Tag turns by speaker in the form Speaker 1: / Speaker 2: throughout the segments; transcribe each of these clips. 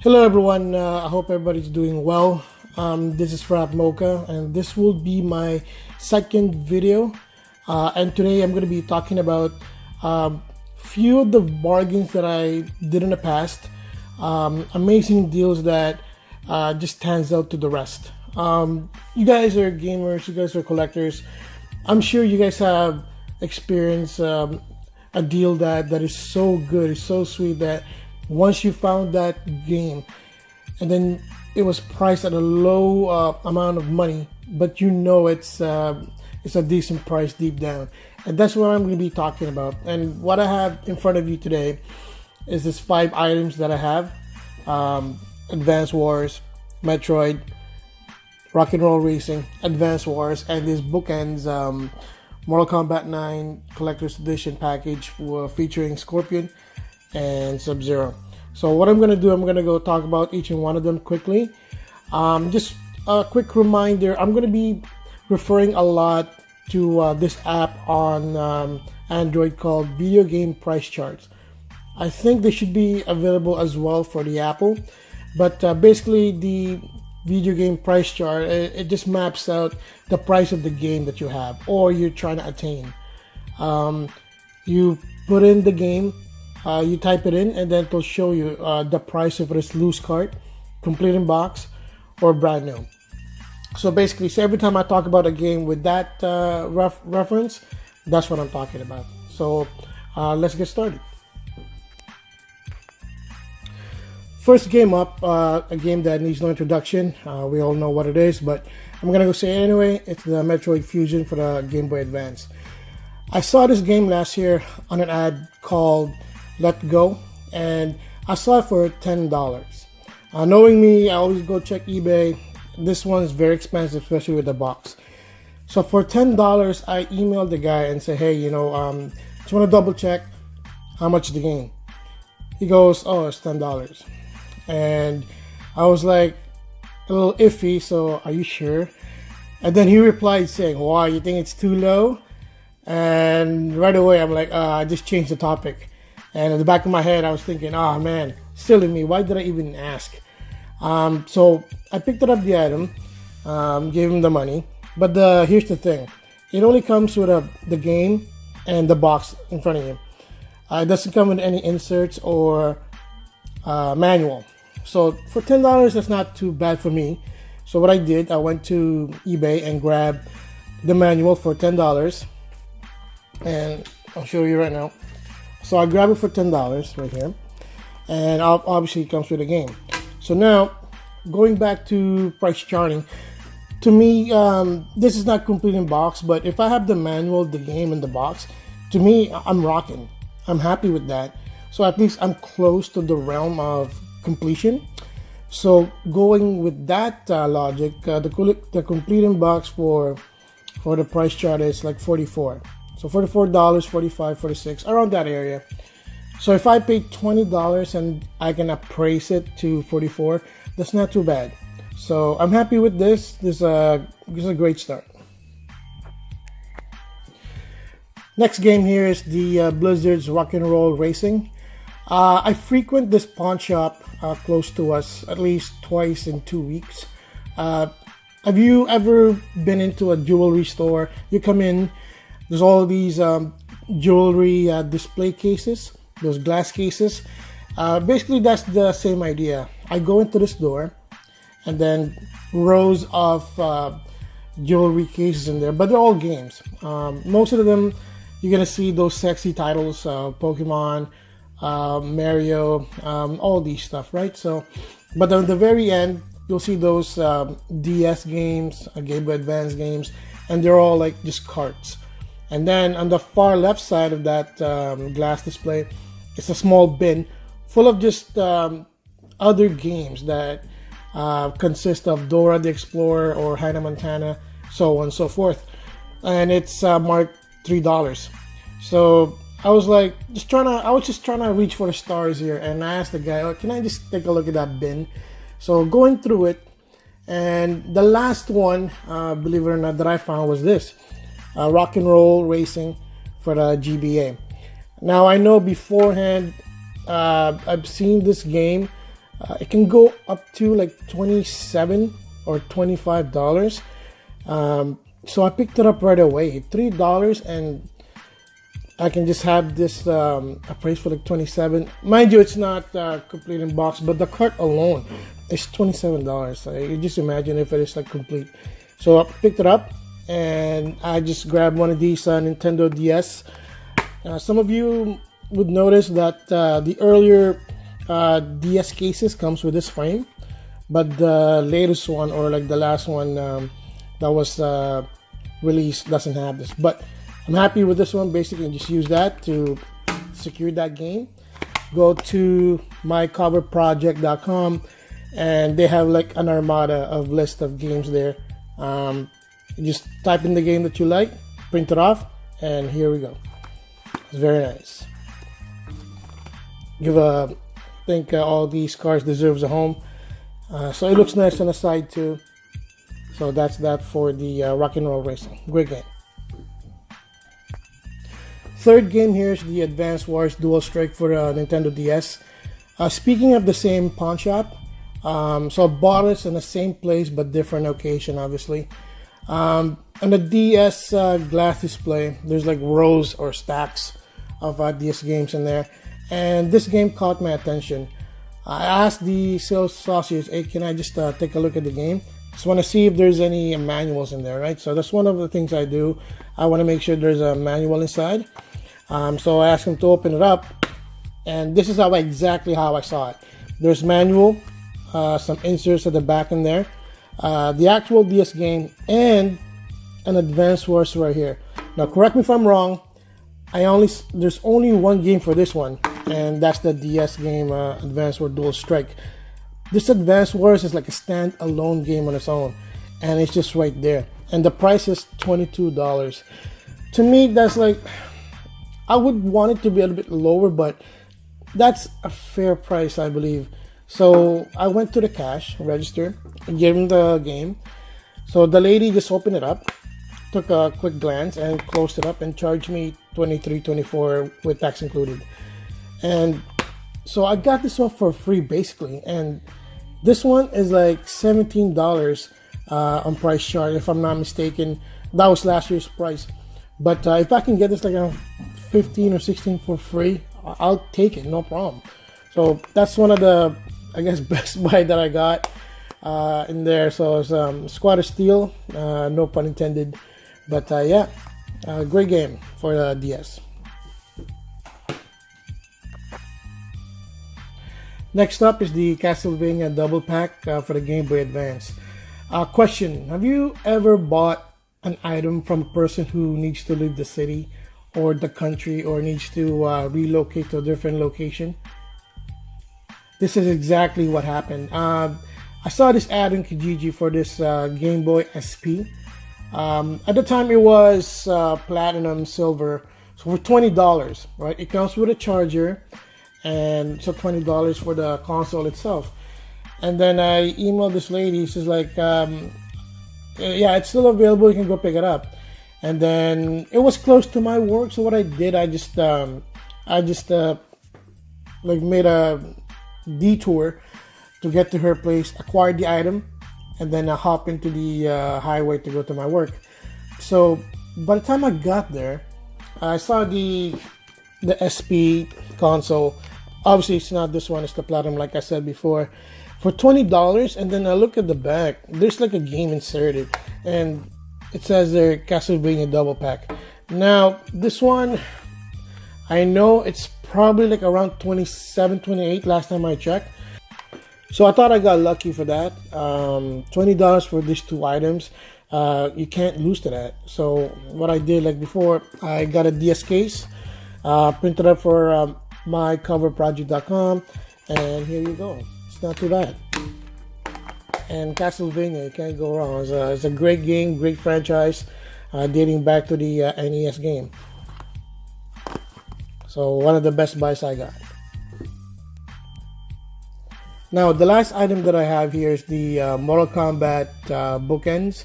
Speaker 1: Hello everyone, I hope everybody's doing well. This is Frap Mocha and this will be my second video. And today I'm going to be talking about few of the bargains that I did in the past. Amazing deals that just stands out to the rest. You guys are gamers, you guys are collectors. I'm sure you guys have experienced a deal that is so good, it's so sweet that once you found that game and then it was priced at a low amount of money, but you know it's a decent price deep down, and that's what I'm going to be talking about. And what I have in front of you today is this 5 items that I have: Advance Wars, Metroid, Rock and Roll Racing, Advance Wars, and this bookends Mortal Kombat 9 Collector's Edition package featuring Scorpion and Sub-Zero. So what I'm going to do, I'm going to go talk about each and one of them quickly. Just a quick reminder, I'm going to be referring a lot to this app on Android called Video Game Price Charts. I think they should be available as well for the Apple, but basically the video game price chart, it just maps out the price of the game that you have or you're trying to attain. You put in the game, you type it in, and then it'll show you the price if it is loose cart, complete in box, or brand new. So basically, so every time I talk about a game with that reference, that's what I'm talking about. So let's get started. First game up, a game that needs no introduction. We all know what it is, but I'm gonna go say it anyway. It's the Metroid Fusion for the Game Boy Advance. I saw this game last year on an ad called Let Go, and I saw it for $10. Knowing me, I always go check eBay. This one is very expensive, especially with the box. So for $10, I emailed the guy and said, hey, just want to double check how much is the game. He goes, oh, it's $10. And I was like a little iffy, so are you sure? And then he replied saying, wow, you think it's too low? And right away I'm like, I just changed the topic. And in the back of my head I was thinking, oh man, silly me, why did I even ask? So I picked up the item, gave him the money, but here's the thing, it only comes with the game and the box in front of you. It doesn't come with any inserts or manual. So for $10, that's not too bad for me. So what I did, I went to eBay and grabbed the manual for $10, and I'll show you right now. So I grabbed it for $10 right here, and obviously it comes with a game. So now, going back to price charting, to me, this is not complete in box, but if I have the manual, the game, and the box, to me, I'm rocking. I'm happy with that. So at least I'm close to the realm of completion. So going with that logic, the complete in box for the price chart is like $44. So $44, $45, $46, around that area. So if I pay $20 and I can appraise it to $44, that's not too bad. So I'm happy with this. This is a great start. Next game here is the Blizzard's Rock and Roll Racing. I frequent this pawn shop close to us at least twice in 2 weeks. Have you ever been into a jewelry store? You come in, there's all these jewelry display cases, those glass cases. Basically, that's the same idea. I go into the store, and then rows of jewelry cases in there, but they're all games. Most of them, you're gonna see those sexy titles, Pokemon, Mario, all these stuff, right? So, but on the very end, you'll see those DS games, Game Boy Advance games, and they're all like just carts. And then on the far left side of that glass display, it's a small bin full of just other games that consist of Dora the Explorer or Hannah Montana, so on and so forth. And it's marked $3. So I was like, I was just trying to reach for the stars here, and I asked the guy, oh, can I just take a look at that bin? So going through it, and the last one, believe it or not, that I found was this. Rock and Roll Racing for the GBA. Now I know beforehand I've seen this game It can go up to like $27 or $25. So I picked it up right away, $3, and I can just have this appraised for like $27. Mind you, it's not complete in box, but the cart alone is $27. So you just imagine if it is like complete. So I picked it up, and I just grabbed one of these Nintendo DS. Some of you would notice that the earlier DS cases comes with this frame, but the latest one, or like the last one that was released, doesn't have this. But I'm happy with this one. Basically, just use that to secure that game. Go to mycoverproject.com, and they have like an armada of list of games there. You just type in the game that you like, print it off, and here we go. It's very nice. I think all these cars deserves a home. So it looks nice on the side too. So that's that for the Rock and Roll Racing. Great game. Third game here is the Advance Wars Dual Strike for Nintendo DS. Speaking of the same pawn shop, so I bought it in the same place but different location, obviously. On the DS glass display, there's like rows or stacks of DS games in there, and this game caught my attention. I asked the sales associates, hey, can I just take a look at the game? Just want to see if there's any manuals in there, right? So that's one of the things I do. I want to make sure there's a manual inside. So I asked him to open it up, and this is exactly how I saw it. There's manual, some inserts at the back in there, the actual DS game, and an Advance Wars right here. Now, correct me if I'm wrong. There's only one game for this one, and that's the DS game, Advance Wars Dual Strike. This Advance Wars is like a stand-alone game on its own, and it's just right there. And the price is $22. To me, that's like, I would want it to be a little bit lower, but that's a fair price, I believe. So I went to the cash register and gave him the game. So the lady just opened it up, took a quick glance, and closed it up and charged me $23.24 with tax included. And so I got this one for free basically, and this one is like $17 on price chart, if I'm not mistaken. That was last year's price. But if I can get this like around 15 or 16 for free, I'll take it, no problem. So that's one of the, I guess, best buy that I got in there. So it's Squad of Steel, no pun intended. But yeah, great game for the DS. Next up is the Castlevania Double Pack for the Game Boy Advance. Question: have you ever bought an item from a person who needs to leave the city or the country, or needs to relocate to a different location? This is exactly what happened. I saw this ad in Kijiji for this Game Boy SP. At the time it was platinum silver, so for $20, right? It comes with a charger, and so $20 for the console itself. And then I emailed this lady. She's like, yeah, it's still available, you can go pick it up. And then it was close to my work, so what I did, I just like made a detour to get to her place, acquired the item, and then I hop into the highway to go to my work. So by the time I got there, I saw the SP console. Obviously it's not this one, it's the platinum like I said before, for $20. And then I look at the back, there's like a game inserted, and it says there Castlevania Double Pack. Now this one, I know it's probably like around 27, 28 last time I checked. So I thought I got lucky for that. $20 for these two items. You can't lose to that. So what I did, like before, I got a DS case, printed up for mycoverproject.com, and here you go. It's not too bad. And Castlevania, you can't go wrong. It's a great game, great franchise, dating back to the NES game. So one of the best buys I got. Now the last item that I have here is the Mortal Kombat bookends.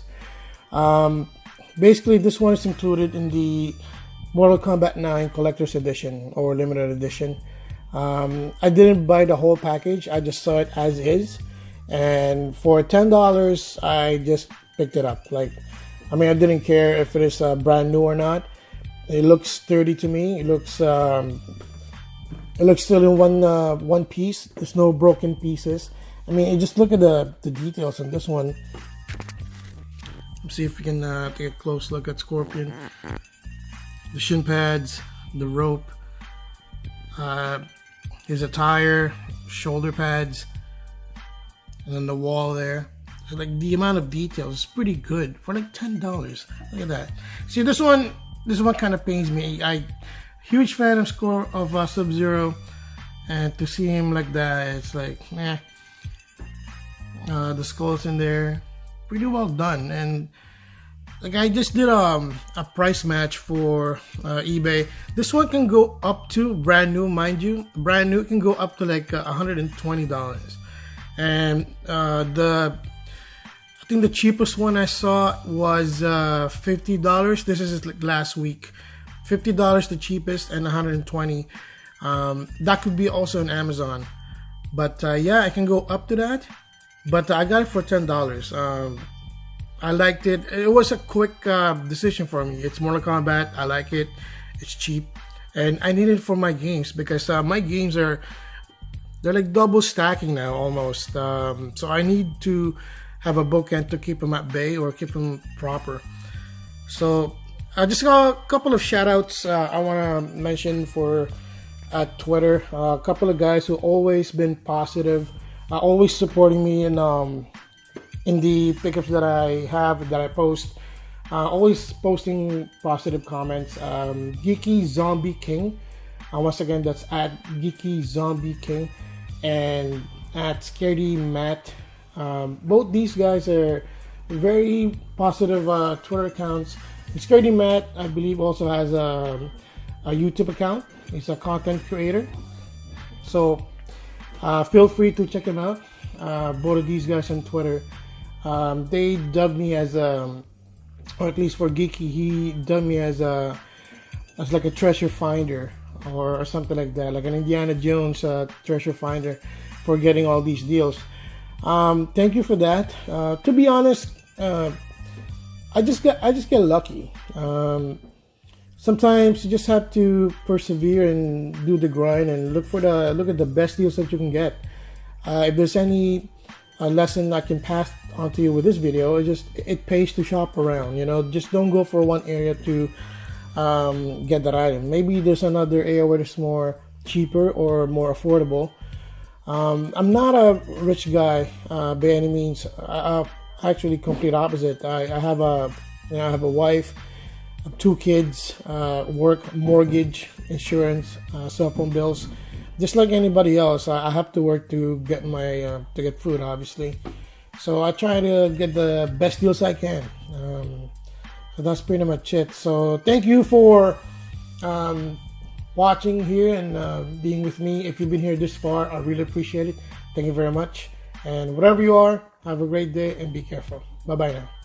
Speaker 1: Basically this one is included in the Mortal Kombat 9 Collector's Edition or Limited Edition. I didn't buy the whole package. I just saw it as is, and for $10 I just picked it up. Like, I mean, I didn't care if it is brand new or not. It looks sturdy to me. It looks still in one piece. There's no broken pieces. I mean, you just look at the details on this one. Let's see if we can take a close look at Scorpion. The shin pads, the rope, his attire, shoulder pads, and then the wall there. So like the amount of details is pretty good for like $10. Look at that. See, this one kind of pains me. Huge fan of Sub-Zero, and to see him like that, it's like, eh. The skull's in there, pretty well done. And like, I just did a price match for eBay. This one can go up to, brand new, mind you, brand new, can go up to like $120. And I think the cheapest one I saw was $50. This is like last week. $50 the cheapest, and $120. That could be also on Amazon. But yeah, I can go up to that. But I got it for $10. I liked it. It was a quick decision for me. It's Mortal Kombat. I like it. It's cheap, and I need it for my games because my games they're like double stacking now almost. So I need to have a bookend to keep them at bay or keep them proper. So I just got a couple of shout outs I want to mention for at Twitter. A couple of guys who always been positive, always supporting me in the pickups that I have, that I post, always posting positive comments. Geeky Zombie King, once again, that's at Geeky Zombie King, and at ScaredyMat. Both these guys are very positive Twitter accounts. ScaredyMat, I believe, also has a YouTube account. He's a content creator, so feel free to check him out. Both of these guys on Twitter, they dubbed me as or at least for Geeky, he dubbed me as like a treasure finder or something like that, like an Indiana Jones treasure finder for getting all these deals. Thank you for that. To be honest, I just get lucky. Sometimes you just have to persevere and do the grind and look at the best deals that you can get. If there's any lesson I can pass on to you with this video, it pays to shop around. You know, just don't go for one area to get that item. Maybe there's another area where it's more cheaper or more affordable. I'm not a rich guy by any means. Actually, complete opposite. I have a wife, 2 kids, work, mortgage, insurance, cell phone bills. Just like anybody else, I have to work to get my to get food, obviously. So I try to get the best deals I can. So that's pretty much it. So thank you for watching here and being with me. If you've been here this far, I really appreciate it. Thank you very much. And wherever you are, have a great day and be careful. Bye bye now.